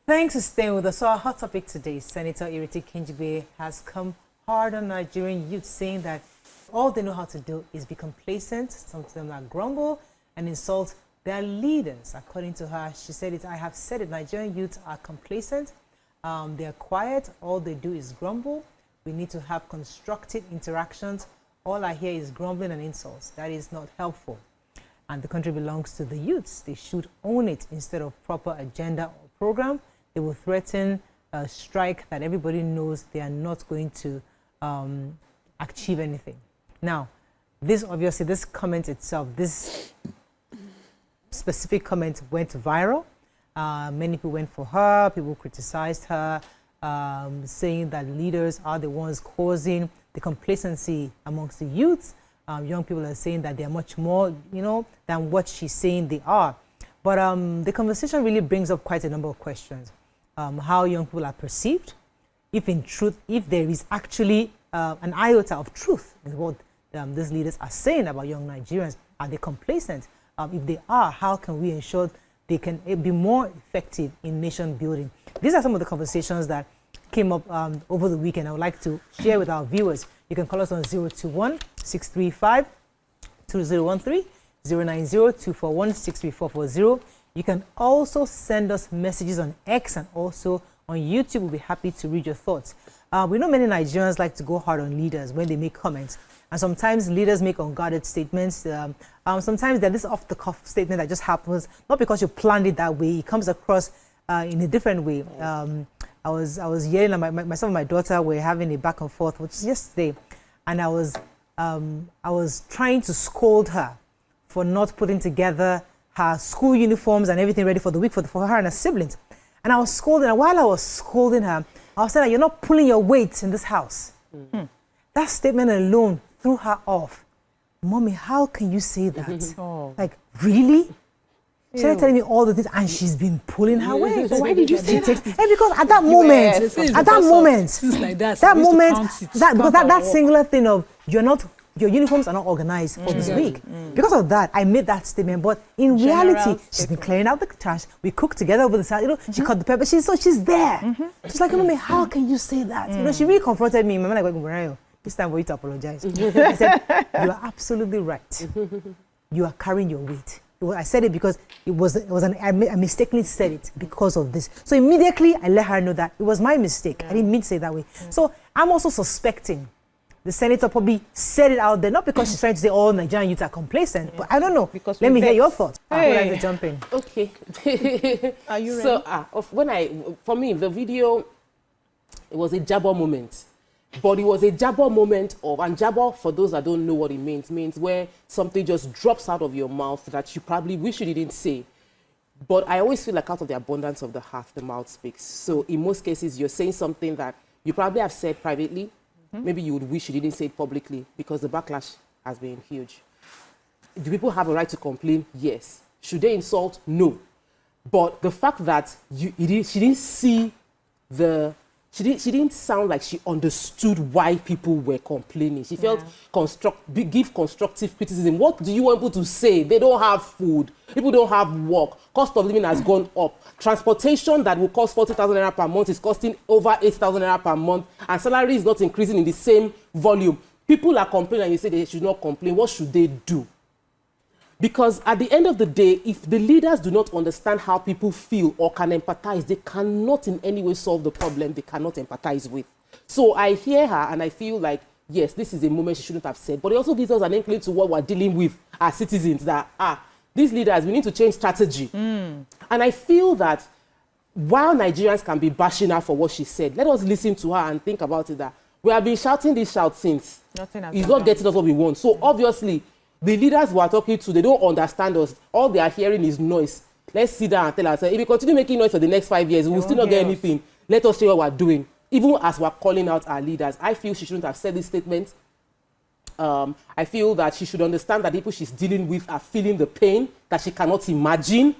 Thanks for staying with us. So our hot topic today, Senator Ireti Kingibe has come hard on Nigerian youth, saying that all they know how to do is be complacent. Some of them like grumble and insult their leaders. According to her, she said it, I have said it, Nigerian youth are complacent. They are quiet. All they do is grumble. We need to have constructive interactions. All I hear is grumbling and insults. That is not helpful. And the country belongs to the youths. They should own it instead of proper agenda or program. They will threaten a strike that everybody knows they are not going to achieve anything. Now, this comment itself, this specific comment went viral. Many people went for her, people criticized her, saying that leaders are the ones causing the complacency amongst the youths. Young people are saying that they are much more, than what she's saying they are. But the conversation really brings up quite a number of questions. How young people are perceived, if in truth, if there is actually an iota of truth in what these leaders are saying about young Nigerians. Are they complacent? If they are, how can we ensure they can be more effective in nation building? These are some of the conversations that came up over the weekend. I would like to share with our viewers. You can call us on 021-635-2013, 090-241-63440. You can also send us messages on X and also on YouTube. We'll be happy to read your thoughts. We know many Nigerians like to go hard on leaders when they make comments. And sometimes leaders make unguarded statements. Sometimes there's this off-the-cuff statement that just happens, not because you planned it that way. It comes across in a different way. I was yelling at myself and my daughter were having a back and forth, which is yesterday. And I was trying to scold her for not putting together her school uniforms and everything ready for the week for her and her siblings. And I was scolding her. While I was scolding her, I was saying, you're not pulling your weight in this house. That statement alone threw her off. Mommy, how can you say that? Like, really? She started telling me all the things, and she's been pulling her weight. So why did you say that? And because at that moment, that singular thing of your uniforms are not organized for this week. Because of that, I made that statement. But in reality, she's been clearing out the trash. We cooked together over the side. She cut the pepper. She's there. She's like, Mommy, how can you say that? She really confronted me. Mama, like, it's time for you to apologize. I said, you are absolutely right. You are carrying your weight. I said it because I mistakenly said it because of this. So immediately I let her know that it was my mistake. I didn't mean to say it that way. So I'm also suspecting the senator probably said it out there, not because she's trying to say all Nigerian youths are complacent, but I don't know. Because let me hear your thoughts. I would like to jump in. Okay. Are you ready? So for me, the video, it was a jabber moment. But it was a jabber moment and jabber, for those that don't know what it means where something just drops out of your mouth that you probably wish you didn't say. But I always feel like out of the abundance of the heart, the mouth speaks. So in most cases, you're saying something that you probably have said privately. Maybe you would wish you didn't say it publicly because the backlash has been huge. Do people have a right to complain? Yes. Should they insult? No. But the fact that she didn't see she didn't sound like she understood why people were complaining. She felt give constructive criticism. What do you want people to say? They don't have food. People don't have work. Cost of living has gone up. Transportation that will cost 40,000 naira per month is costing over 8,000 naira per month, and salary is not increasing in the same volume. People are complaining, and you say they should not complain. What should they do? Because at the end of the day, if the leaders do not understand how people feel or can empathize, they cannot in any way solve the problem they cannot empathize with. So I hear her and I feel like, yes, this is a moment she shouldn't have said. But it also gives us an inkling to what we're dealing with as citizens, that, these leaders, we need to change strategy. And I feel that while Nigerians can be bashing her for what she said, let us listen to her and think about it, that we have been shouting this shout since. It's not getting us what we want. So obviously, the leaders we are talking to, they don't understand us. All they are hearing is noise. Let's sit down and tell ourselves, if we continue making noise for the next 5 years, we will still not get anything. Let us show what we're doing. Even as we're calling out our leaders, I feel she shouldn't have said this statement. I feel that she should understand that people she's dealing with are feeling the pain that she cannot imagine.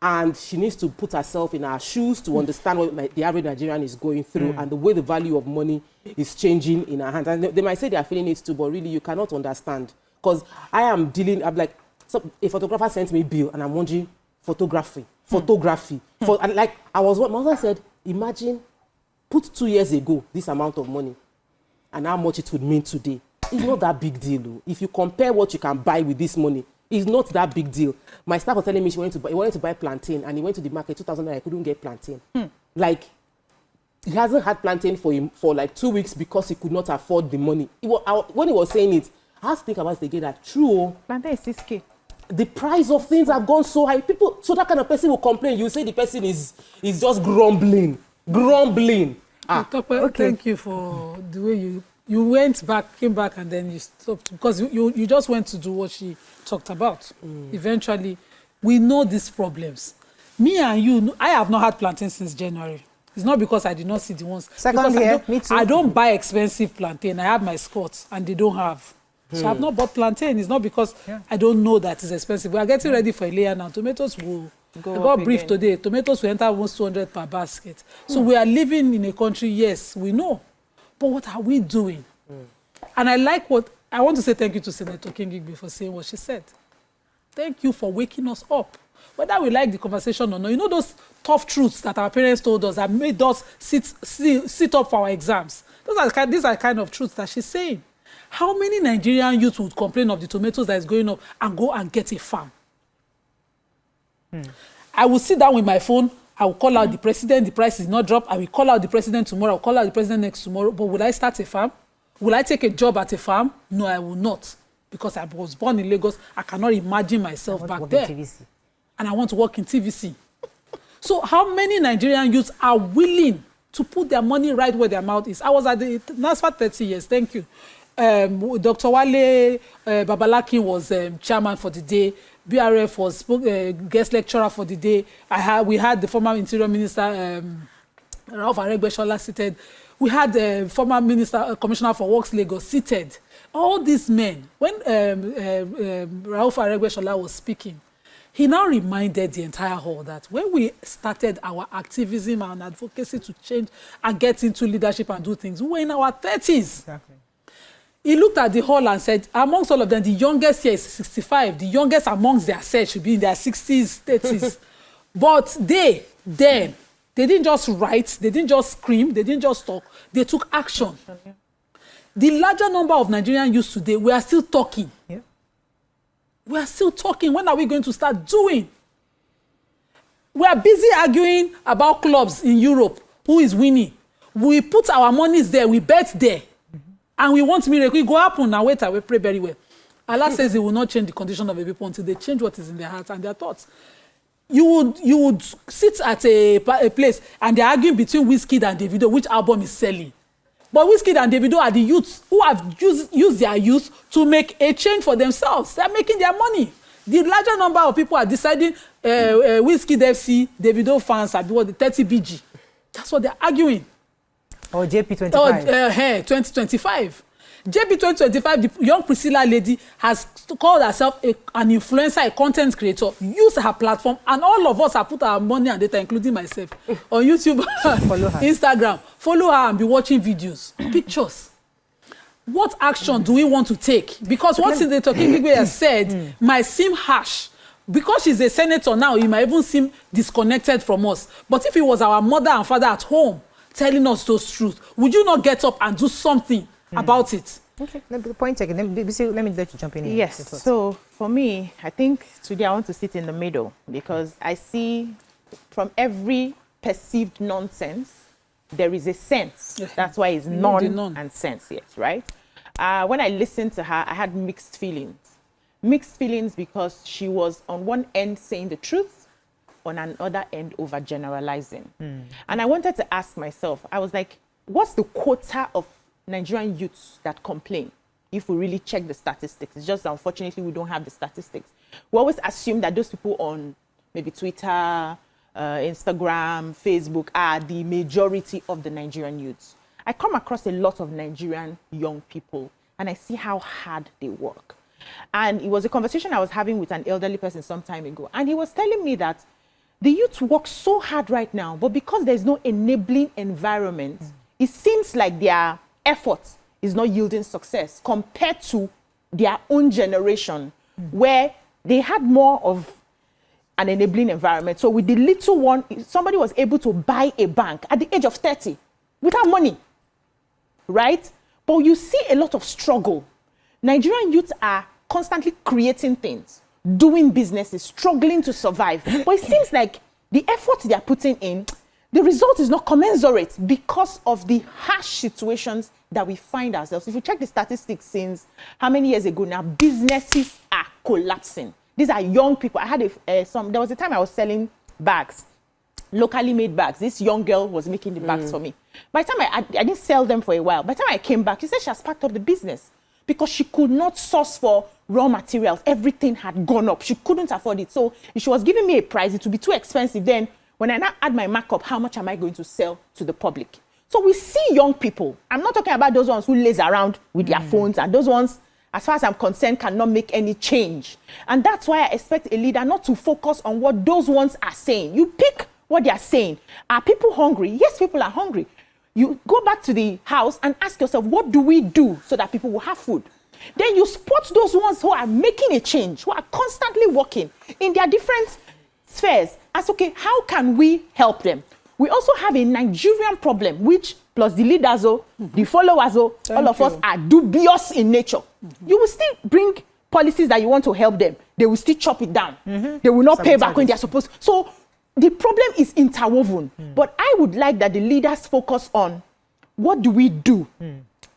And she needs to put herself in our shoes to understand what the average Nigerian is going through and the way the value of money is changing in her hands. And they might say they are feeling it too, but really you cannot understand. Because I'm like, so a photographer sent me a bill and I'm wondering, photography. And like my mother said, imagine, put 2 years ago this amount of money and how much it would mean today. It's not that big deal. Though. If you compare what you can buy with this money, it's not that big deal. My staff was telling me he wanted to buy plantain, and he went to the market 2,000 and I couldn't get plantain. Like, he hasn't had plantain for like 2 weeks because he could not afford the money. When he was saying it, I had to think about it again. That true. Plantain is 6K. The price of things have gone so high. So that kind of person will complain. You say the person is just grumbling. Okay. Thank you for the way you came back, and then you stopped because you just went to do what she talked about. Eventually, we know these problems. Me and you, I have not had plantain since January. It's not because I did not see the ones. Second year, me too. I don't buy expensive plantain. I have my Scots, and they don't have. So I've not bought plantain. It's not because I don't know that it's expensive. We are getting ready for a layer now. Tomatoes will go. I got briefed today. Tomatoes will enter almost 200 per basket. So we are living in a country, yes, we know. But what are we doing? And I want to say thank you to Senator Kingibe for saying what she said. Thank you for waking us up. Whether we like the conversation or not, you know those tough truths that our parents told us that made us sit up for our exams. These are kind of truths that she's saying. How many Nigerian youths would complain of the tomatoes that is going up and go and get a farm? I will sit down with my phone. I will call out the president. The price is not dropped. I will call out the president tomorrow. I will call out the president next tomorrow. But will I start a farm? Will I take a job at a farm? No, I will not. Because I was born in Lagos. I cannot imagine myself back there. And I want to work in TVC. So how many Nigerian youths are willing to put their money right where their mouth is? I was at the NASFAT 30 years. Thank you. Dr. Wale Babalakin was chairman for the day. BRF was guest lecturer for the day. We had the former Interior Minister, Ralph Aregbesola, seated. We had the former Commissioner for Works Lagos seated. All these men, when Ralph Aregbesola was speaking, he now reminded the entire hall that when we started our activism and advocacy to change and get into leadership and do things, we were in our 30s. Exactly. He looked at the hall and said, amongst all of them, the youngest here is 65. The youngest amongst their set should be in their 60s, 30s. But they didn't just write, they didn't just scream, they didn't just talk, they took action. The larger number of Nigerian youth today, we are still talking. Yeah. We are still talking. When are we going to start doing? We are busy arguing about clubs in Europe. Who is winning? We put our monies there, we bet there. And we want miracle. It go happen now. Wait, we pray very well. Allah says He will not change the condition of a people until they change what is in their hearts and their thoughts. You would sit at a place and they're arguing between Wizkid and Davido which album is selling. But Wizkid and Davido are the youths who have used their youth to make a change for themselves. They're making their money. The larger number of people are deciding Wizkid FC, Davido fans are the 30 BG. That's what they're arguing. Or JP25. 2025. JP2025, the young Priscilla lady, has called herself an influencer, a content creator, used her platform, and all of us have put our money and data, including myself, on YouTube, Instagram. Follow her and be watching videos, pictures. What action do we want to take? Because what Senator Kingibe has said might seem harsh. Because she's a senator now, it might even seem disconnected from us. But if it was our mother and father at home telling us those truths, would you not get up and do something about it? Okay, the point taken. Let me let you jump in here. Yes, so for me, I think today I want to sit in the middle because I see from every perceived nonsense, there is a sense. That's why it's none and sense, yes, right? When I listened to her, I had mixed feelings. Mixed feelings because she was on one end saying the truth, on another end overgeneralizing. And I wanted to ask myself, I was like, what's the quota of Nigerian youths that complain if we really check the statistics? It's just unfortunately we don't have the statistics. We always assume that those people on maybe Twitter, Instagram, Facebook are the majority of the Nigerian youths. I come across a lot of Nigerian young people and I see how hard they work. And it was a conversation I was having with an elderly person some time ago. And he was telling me that the youth work so hard right now, but because there's no enabling environment, it seems like their effort is not yielding success compared to their own generation, where they had more of an enabling environment. So with the little one, somebody was able to buy a bank at the age of 30 without money, right? But you see a lot of struggle. Nigerian youths are constantly creating things, doing businesses, struggling to survive. But it seems like the effort they are putting in, the result is not commensurate because of the harsh situations that we find ourselves. If you check the statistics since how many years ago now, businesses are collapsing. These are young people. I had there was a time I was selling bags, locally made bags. This young girl was making the bags for me. By the time I didn't sell them for a while. By the time I came back, she said she has packed up the business because she could not source for raw materials. Everything had gone up. She couldn't afford it. So if she was giving me a price, it would be too expensive. Then when I now add my markup, how much am I going to sell to the public? So we see young people. I'm not talking about those ones who laze around with their phones, and those ones, as far as I'm concerned, cannot make any change. And that's why I expect a leader not to focus on what those ones are saying. You pick what they are saying. Are people hungry? Yes, people are hungry. You go back to the house and ask yourself, what do we do so that people will have food? Then you spot those ones who are making a change, who are constantly working in their different spheres. As okay, how can we help them? We also have a Nigerian problem, which plus the leaders, the followers, all of us are dubious in nature. You will still bring policies that you want to help them. They will still chop it down. They will not pay back when they are supposed to. So the problem is interwoven. But I would like that the leaders focus on what do we do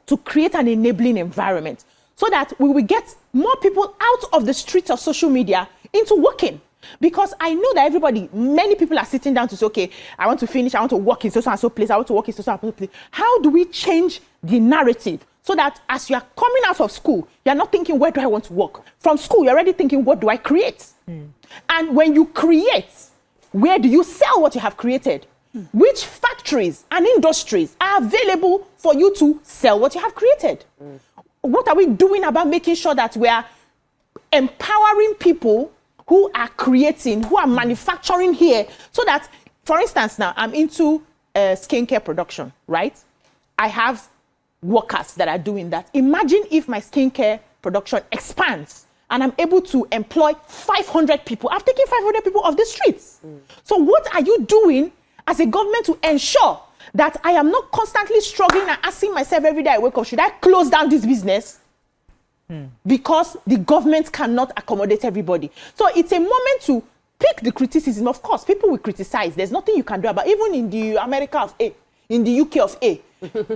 to create an enabling environment so that we will get more people out of the streets of social media into working. Because I know that many people are sitting down to say, okay, I want to finish, I want to work in so and so place, I want to work in so and so place. How do we change the narrative so that as you are coming out of school, you are not thinking, where do I want to work? From school, you're already thinking, what do I create? And when you create, where do you sell what you have created? Which factories and industries are available for you to sell what you have created? What are we doing about making sure that we are empowering people who are creating, who are manufacturing here, so that, for instance, now I'm into skincare production, right? I have workers that are doing that. Imagine if my skincare production expands and I'm able to employ 500 people. I've taken 500 people off the streets. So what are you doing as a government to ensure that I am not constantly struggling and asking myself every day I wake up, should I close down this business? Because the government cannot accommodate everybody. So it's a moment to pick the criticism. Of course, people will criticize. There's nothing you can do about it. Even in the America of A, in the UK of A,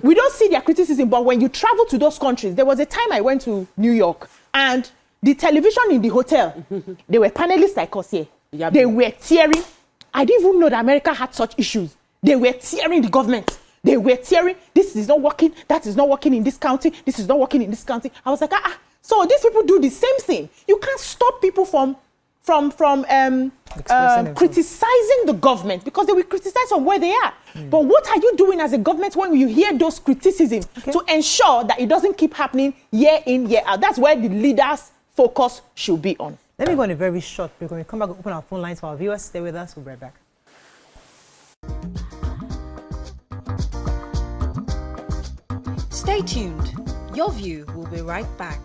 we don't see their criticism. But when you travel to those countries, there was a time I went to New York and the television in the hotel, they were panelists like us here. Yep. They were tearing. I didn't even know that America had such issues. They were tearing the government. They were tearing, this is not working, that is not working in this county, this is not working in this county. I was like, so these people do the same thing. You can't stop people from criticizing the government because they will criticize from where they are. But what are you doing as a government when you hear those criticisms to ensure that it doesn't keep happening year in, year out? That's where the leaders' focus should be on. Let me go on a very short break. When we come back, open our phone lines for our viewers. Stay with us. We'll be right back. Stay tuned. Your View will be right back.